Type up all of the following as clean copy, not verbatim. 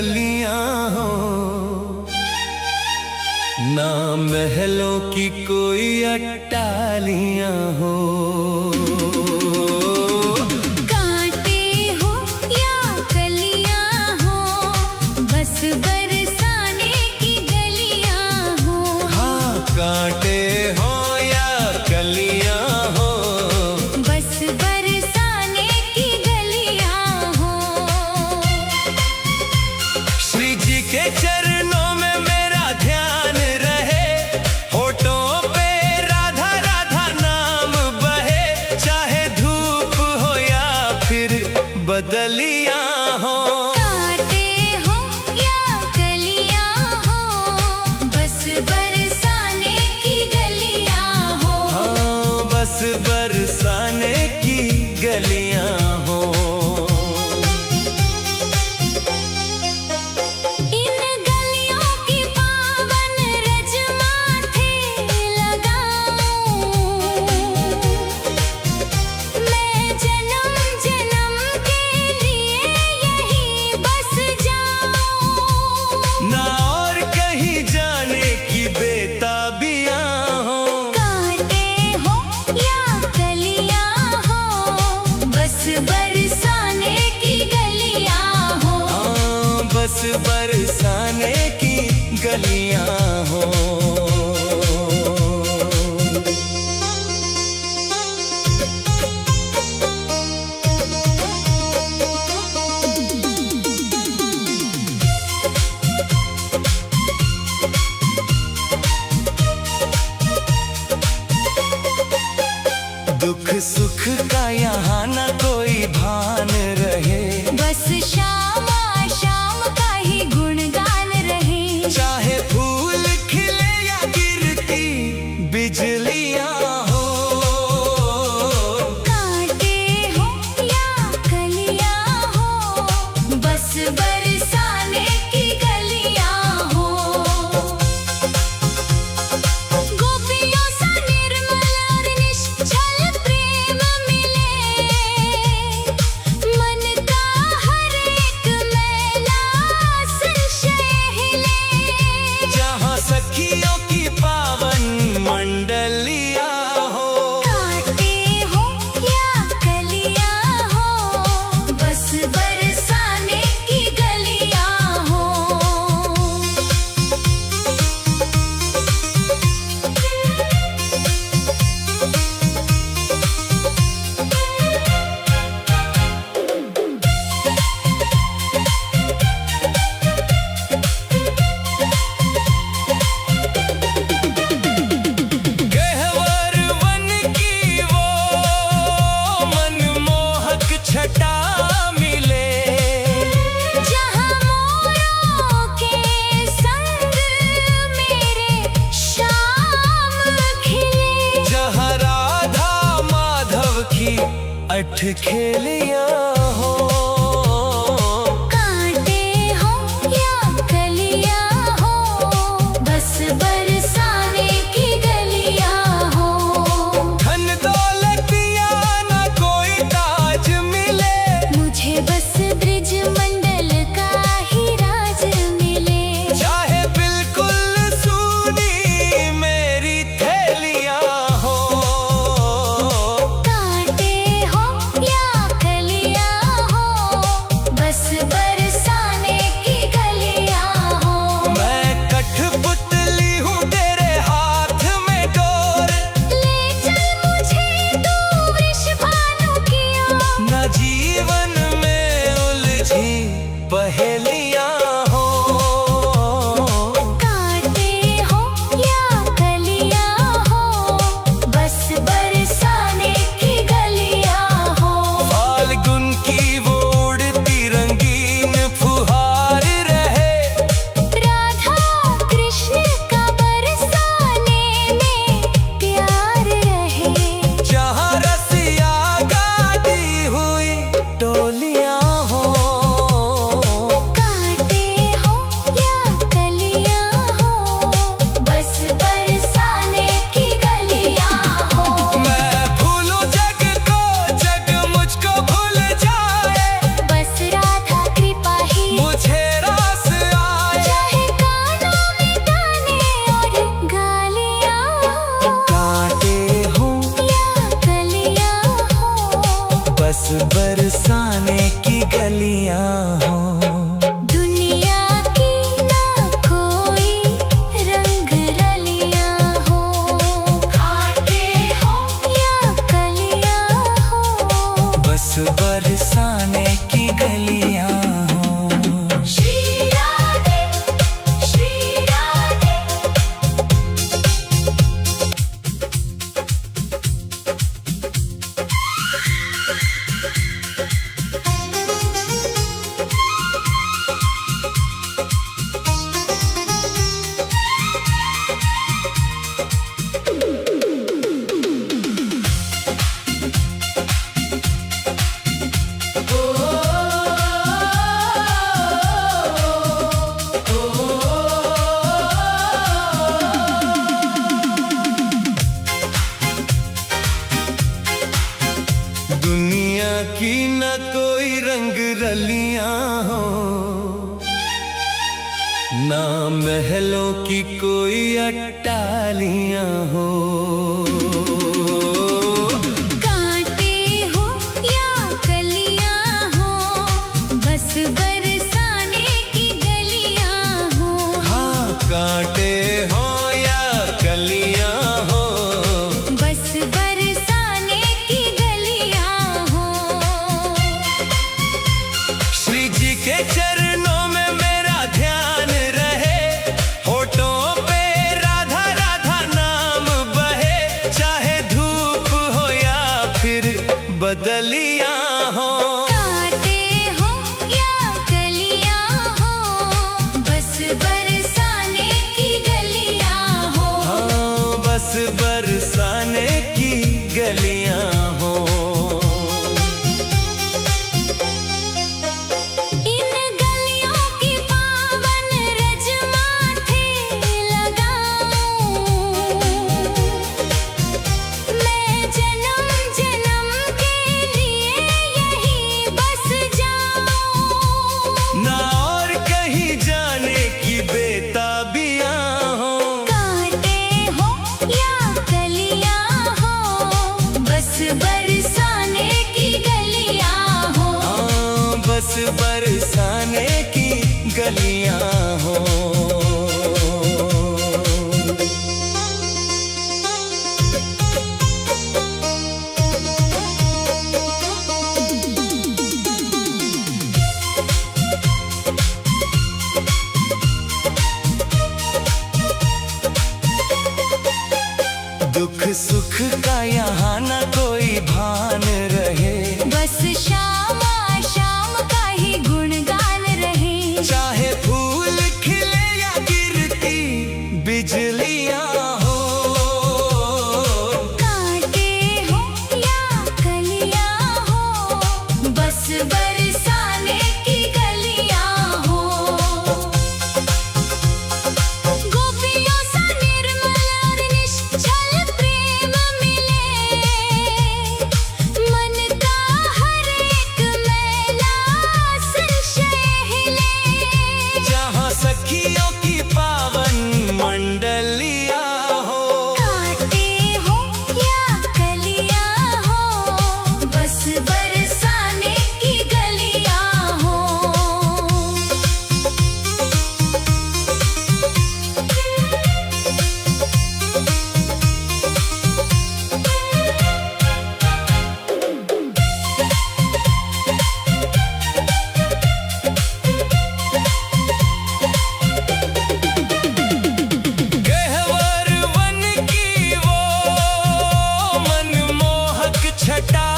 गलियां हो, ना महलों की कोई अट्टालियां हो। कांटे हो या कलियां हो, बस बरसाने की गलियां हो। हाँ, कांटे हो या कलियां हो, बस बरसाने की गलियां हो। श्री जी के चरणों में मेरा ध्यान रहे, होठों पे राधा राधा नाम बहे, चाहे धूप हो या फिर बदलियां हो। कांटे हो या कलियां हो, बस बरसाने की गलियां हो। हाँ, बस बरसाने की गलियां हो। इन गलियों की पावन रज माथे लगाऊं, मैं जन्म जन्म के लिए यहीं बस जाऊं। ना और कहीं जाने की बेताबियां हो। कांटे हो या कलियां हो, बस बरसाने की गलियां हो। हाँ, बस बरसाने की गलियां हो। दुख सुख का यहाँ ना कोई भान रहे, बस शाम शाम का ही गुणगान रहे। चाहे फूल खिले या गिरती बिजलियां हो। कांटे हो या कलियां हो, बस बरसाने की गलियां हो। गोपियों सा निर्मल और निश्चल प्रेम मिले, मन का हर एक मैला संशय हिले। जहाँ सखियों की पावन मंडलियां हो। कांटे हो या कलियां हो, बस बरसाने की गलियां हो। गहवर वन की वो मनमोहक छटा मिले, जहाँ मोरों के संग मेरे शाम खिले। जहाँ राधा माधव की अठखेलियां हो। कांटे हो या कलियां हो, बस बरसाने की गलियां हो। धन दौलतिया ना कोई ताज मिले, मुझे बस ब्रिज मंडल का ही राज मिले। चाहे बिल्कुल सूनी मेरी थैलियां हो। कांटे हो या कलियां बरसाने की गलियां हो। दुनिया की ना कोई रंग रलियां हो, कांटे हो या कलियां हो, बस बरसाने की गलियां हो। श्री राधे श्री राधे। दुनिया की न कोई रंग रलियां हो, ना महलों की कोई अट्टालियां हो। कांटे हो या कलियां हो, बस बरसाने की गलियां हो। हाँ, कांटे हो या कलियां हो, बस बरसाने की गलियां हो। श्री जी के चरणों में मेरा ध्यान रहे, होठों पे राधा राधा नाम बहे, चाहे धूप हो या फिर बदलियां हो। कांटे हो या कलियां हो, बस बरसाने की गलियां हो। हाँ, बस बरसाने की गलियां हो। इन गलियों की पावन रज माथे लगाऊं, मैं जन्म जन्म के लिए यहीं बस जाऊं। ना और कहीं जाने की बेताबियां हो। कांटे हो या कलियां हो, बस बरसाने की गलियां हो। हाँ, बस बरसाने की गलियां हो। दुख सुख का यहाँ न कोई भान रहे, बस शाम शाम का ही गुणगान रहे। चाहे फूल खिले या गिरती बिजलियां हो। कांटे हो या कलियां हो, बस बरसाने की गलियां हो। गोपियों सा निर्मल और निश्चल प्रेम मिले, मन का हर एक मैला संशय हिले। जहाँ सखियों की पावन मंडलियां हो। कांटे हो या कलियां हो, बस बरसाने की गलियां हो। गहवर वन की वो मनमोहक छटा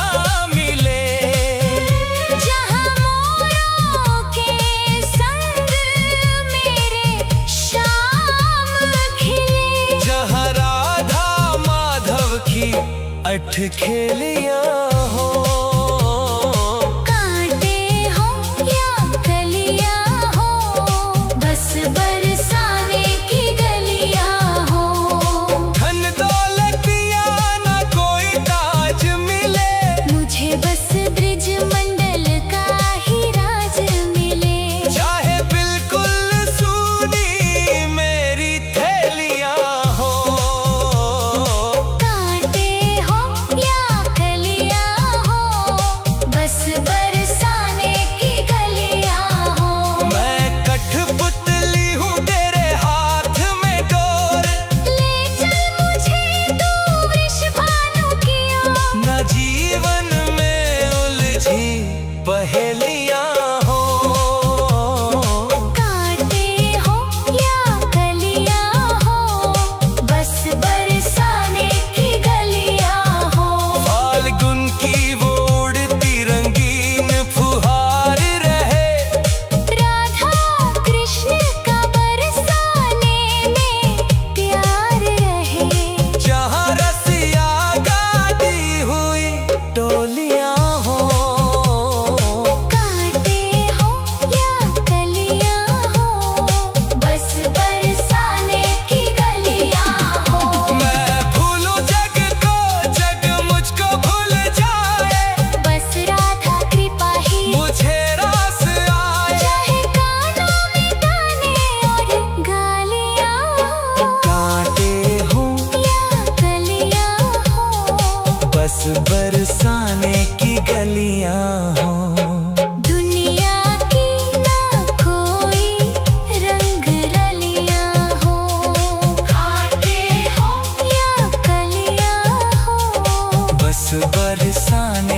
मिले, जहाँ मोरों के संग मेरे शाम खिले। जहाँ राधा माधव की अठखेलियां हो। कांटे हो या कलियां हो, बस बरसाने की गलियां हो। धन दौलतिया न कोई ताज मिले, मुझे बस ब्रिज मंडल का ही राज मिले। चाहे बिल्कुल सूनी मेरी थैलियां हो। कांटे हो या कलियां बरसाने की गलियां हो। दुनिया की ना कोई रंग रलियां हो, खाते हो या कलियां हो, बस बरसाने